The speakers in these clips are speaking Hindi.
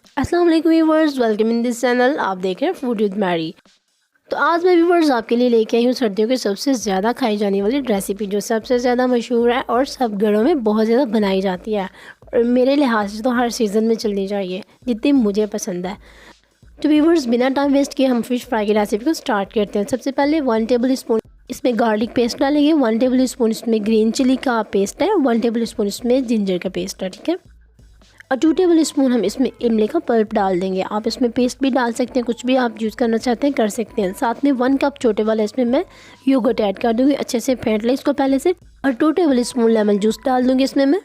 अस्सलाम वालेकुम viewers, welcome in this channel. आप देख रहे हैं फूड विद मैरी। तो आज मैं व्यूअर्स आपके लिए लेके आई हूँ सर्दियों की सबसे ज़्यादा खाई जाने वाली रेसिपी, जो सबसे ज़्यादा मशहूर है और सब घरों में बहुत ज़्यादा बनाई जाती है और मेरे लिहाज से तो हर सीज़न में चलनी चाहिए, जितनी मुझे पसंद है। तो व्यूअर्स बिना टाइम वेस्ट किए हम फ़िश फ्राई की रेसिपी को स्टार्ट करते हैं। सबसे पहले 1 टेबल स्पून इसमें गार्लिक पेस्ट डालेंगे, 1 टेबल स्पून इसमें ग्रीन चिली का पेस्ट है, 1 टेबल स्पून इसमें जिंजर का पेस्ट है, ठीक है। और 2 टेबल स्पून हम इसमें इमली का पल्प डाल देंगे। आप इसमें पेस्ट भी डाल सकते हैं, कुछ भी आप यूज़ करना चाहते हैं कर सकते हैं। साथ में 1 कप छोटे वाला इसमें मैं योगर्ट ऐड कर दूँगी, अच्छे से फेंट लें इसको पहले से। और 2 टेबल स्पून लेमन जूस डाल दूँगी इसमें मैं।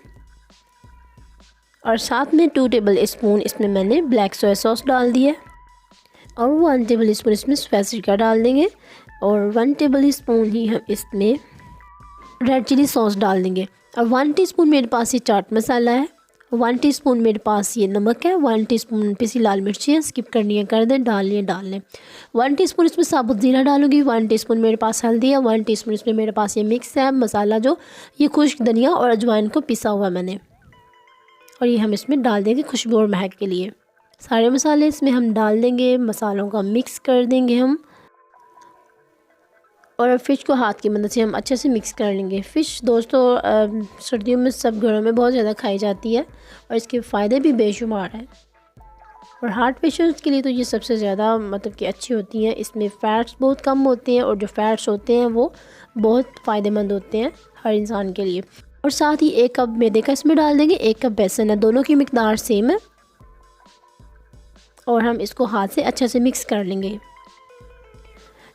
और साथ में 2 टेबल स्पून इसमें मैंने ब्लैक सोया सॉस डाल दी है और 1 टेबल स्पून इसमें स्वेट सिरका डाल देंगे और 1 टेबल स्पून ही हम इसमें रेड चिली सॉस डाल देंगे। और 1 टीस्पून मेरे पास ये चाट मसाला है, 1 टीस्पून मेरे पास ये नमक है, 1 टीस्पून पिसी लाल मिर्ची है, स्किप करनी है कर दें, डालनी है डाल लें। 1 टीस्पून इसमें साबुत ज़ीरा डालूंगी, 1 टीस्पून मेरे पास हल्दी है, 1 टीस्पून इसमें मेरे पास ये मिक्स है मसाला, जो ये खुश्क धनिया और अजवाइन को पिसा हुआ मैंने, और ये हम इसमें डाल देंगे खुशबू और महक के लिए। सारे मसाले इसमें हम डाल देंगे, मसालों का मिक्स कर देंगे हम, और फ़िश को हाथ की मदद से हम अच्छे से मिक्स कर लेंगे। फ़िश दोस्तों सर्दियों में सब घरों में बहुत ज़्यादा खाई जाती है और इसके फ़ायदे भी बेशुमार हैं, और हार्ट पेशेंट्स के लिए तो ये सबसे ज़्यादा मतलब कि अच्छी होती हैं। इसमें फ़ैट्स बहुत कम होते हैं और जो फ़ैट्स होते हैं वो बहुत फ़ायदेमंद होते हैं हर इंसान के लिए। और साथ ही 1 कप मैदे का इसमें डाल देंगे, 1 कप बेसन है, दोनों की मिकदार सेम है, और हम इसको हाथ से अच्छे से मिक्स कर लेंगे।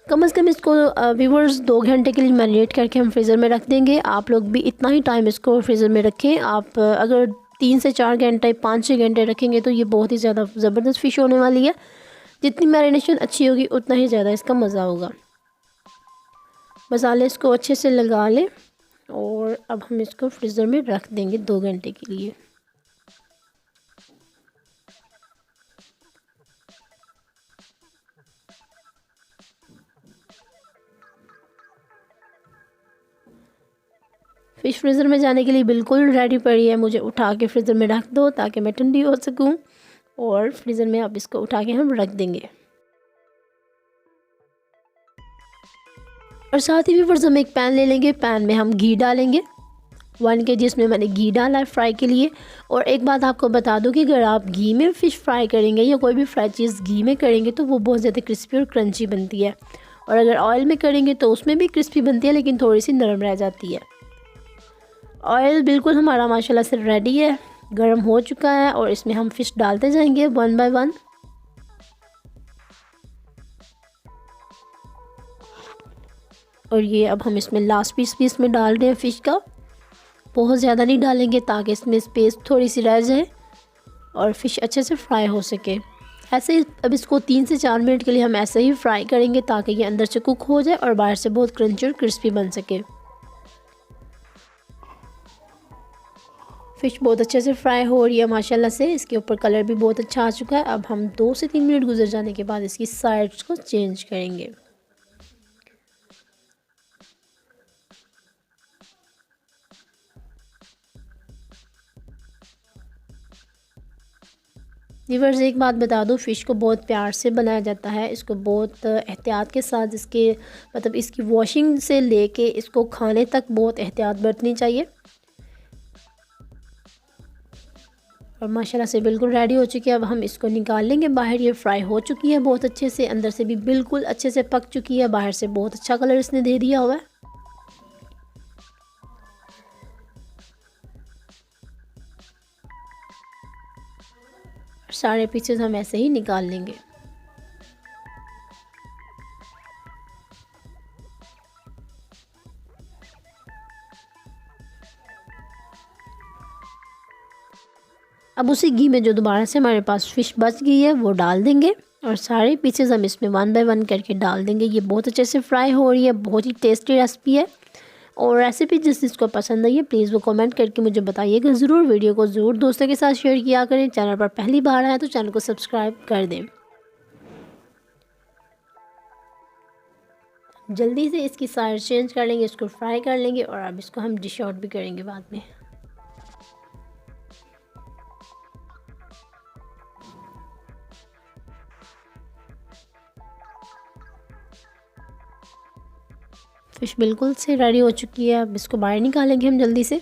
कम से कम इसको व्यूअर्स 2 घंटे के लिए मैरिनेट करके हम फ्रीज़र में रख देंगे। आप लोग भी इतना ही टाइम इसको फ्रीज़र में रखें। आप अगर 3 से 4 घंटे 5-6 घंटे रखेंगे तो ये बहुत ही ज़्यादा ज़बरदस्त फ़िश होने वाली है। जितनी मैरिनेशन अच्छी होगी उतना ही ज़्यादा इसका मज़ा होगा। मसाले इसको अच्छे से लगा लें और अब हम इसको फ्रीज़र में रख देंगे 2 घंटे के लिए। फ़िश फ्रीज़र में जाने के लिए बिल्कुल रेडी पड़ी है। मुझे उठा के फ्रीज़र में रख दो ताकि मैं ठंडी हो सकूं, और फ्रीज़र में अब इसको उठा के हम रख देंगे। और साथ ही व्यूअर्स हम एक पैन ले लेंगे, पैन में हम घी डालेंगे, 1 kg इसमें मैंने घी डाला है फ्राई के लिए। और एक बात आपको बता दूं कि अगर आप घी में फ़िश फ्राई करेंगे या कोई भी फ्राई चीज़ घी में करेंगे तो वो बहुत ज़्यादा क्रिस्पी और क्रंची बनती है, और अगर ऑयल में करेंगे तो उसमें भी क्रिस्पी बनती है लेकिन थोड़ी सी नरम रह जाती है। ऑयल बिल्कुल हमारा माशाल्लाह से रेडी है, गर्म हो चुका है, और इसमें हम फ़िश डालते जाएंगे 1 बाय 1। और ये अब हम इसमें लास्ट पीस भी इसमें डाल रहे हैं फ़िश का। बहुत ज़्यादा नहीं डालेंगे ताकि इसमें स्पेस थोड़ी सी रह जाए और फ़िश अच्छे से फ्राई हो सके। ऐसे ही अब इसको 3 से 4 मिनट के लिए हम ऐसे ही फ्राई करेंगे ताकि ये अंदर से कुक हो जाए और बाहर से बहुत क्रंची और क्रिस्पी बन सके। फ़िश बहुत अच्छे से फ्राई हो रही है माशाल्लाह से, इसके ऊपर कलर भी बहुत अच्छा आ चुका है। अब हम 2 से 3 मिनट गुजर जाने के बाद इसकी साइड्स को चेंज करेंगे। व्यूअर्स एक बात बता दूं, फ़िश को बहुत प्यार से बनाया जाता है। इसको बहुत एहतियात के साथ इसके मतलब इसकी वॉशिंग से लेके इसको खाने तक बहुत एहतियात बरतनी चाहिए। और माशाल्लाह से बिल्कुल रेडी हो चुकी है। अब हम इसको निकाल लेंगे बाहर। ये फ्राई हो चुकी है बहुत अच्छे से, अंदर से भी बिल्कुल अच्छे से पक चुकी है, बाहर से बहुत अच्छा कलर इसने दे दिया हुआ है। सारे पीसेस हम ऐसे ही निकाल लेंगे। अब उसी घी में जो दोबारा से हमारे पास फ़िश बच गई है वो डाल देंगे, और सारे पीसेस हम इसमें 1 बाय 1 करके डाल देंगे। ये बहुत अच्छे से फ्राई हो रही है, बहुत ही टेस्टी रेसिपी है। और रेसिपी जिस जिसको पसंद आई है प्लीज़ वो कमेंट करके मुझे बताइएगा ज़रूर। वीडियो को ज़रूर दोस्तों के साथ शेयर किया करें। चैनल पर पहली बार आए तो चैनल को सब्सक्राइब कर दें। जल्दी से इसकी साइड चेंज कर लेंगे, इसको फ्राई कर लेंगे, और अब इसको हम डिश आउट भी करेंगे बाद में। फ़िश बिल्कुल से रेडी हो चुकी है। अब इसको बाहर निकालेंगे हम जल्दी से।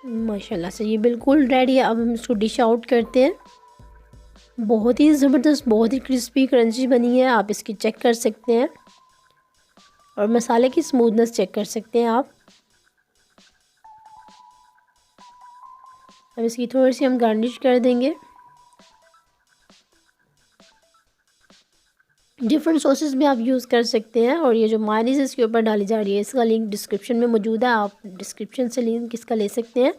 माशाल्लाह से ये बिल्कुल रेडी है। अब हम इसको डिश आउट करते हैं। बहुत ही ज़बरदस्त, बहुत ही क्रिस्पी क्रंची बनी है। आप इसकी चेक कर सकते हैं और मसाले की स्मूथनेस चेक कर सकते हैं आप। अब इसकी थोड़ी सी हम गार्निश कर देंगे। डिफरेंट सॉसेस भी आप यूज़ कर सकते हैं और ये जो मायोनीज़ इसके ऊपर डाली जा रही है इसका लिंक डिस्क्रिप्शन में मौजूद है। आप डिस्क्रिप्शन से लिंक इसका ले सकते हैं।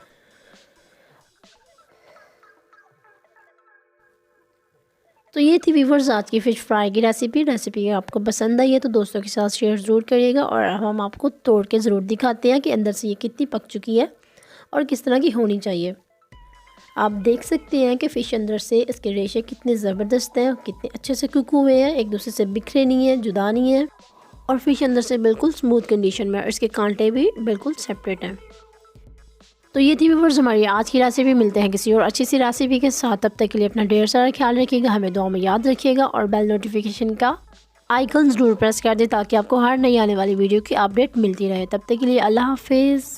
तो ये थी व्यूअर्स आज की फ़िश फ्राई की रेसिपी आपको पसंद आई है तो दोस्तों के साथ शेयर ज़रूर करिएगा। और हम आपको तोड़ के ज़रूर दिखाते हैं कि अंदर से ये कितनी पक चुकी है और किस तरह की होनी चाहिए। आप देख सकते हैं कि फ़िश अंदर से इसके रेशे कितने ज़बरदस्त हैं, कितने अच्छे से कुक हुए हैं, एक दूसरे से बिखरे नहीं है, जुदा नहीं है और फ़िश अंदर से बिल्कुल स्मूथ कंडीशन में और इसके कांटे भी बिल्कुल सेपरेट हैं। तो ये थी व्यूअर्स हमारी आज की रेसिपी। मिलते हैं किसी और अच्छी सी रेसिपी के साथ। तब तक के लिए अपना ढेर सारा ख्याल रखिएगा, हमें दुआ में याद रखिएगा और बेल नोटिफिकेशन का आइकन ज़रूर प्रेस कर दें ताकि आपको हर नई आने वाली वीडियो की अपडेट मिलती रहे। तब तक के लिए अल्लाह हाफिज़।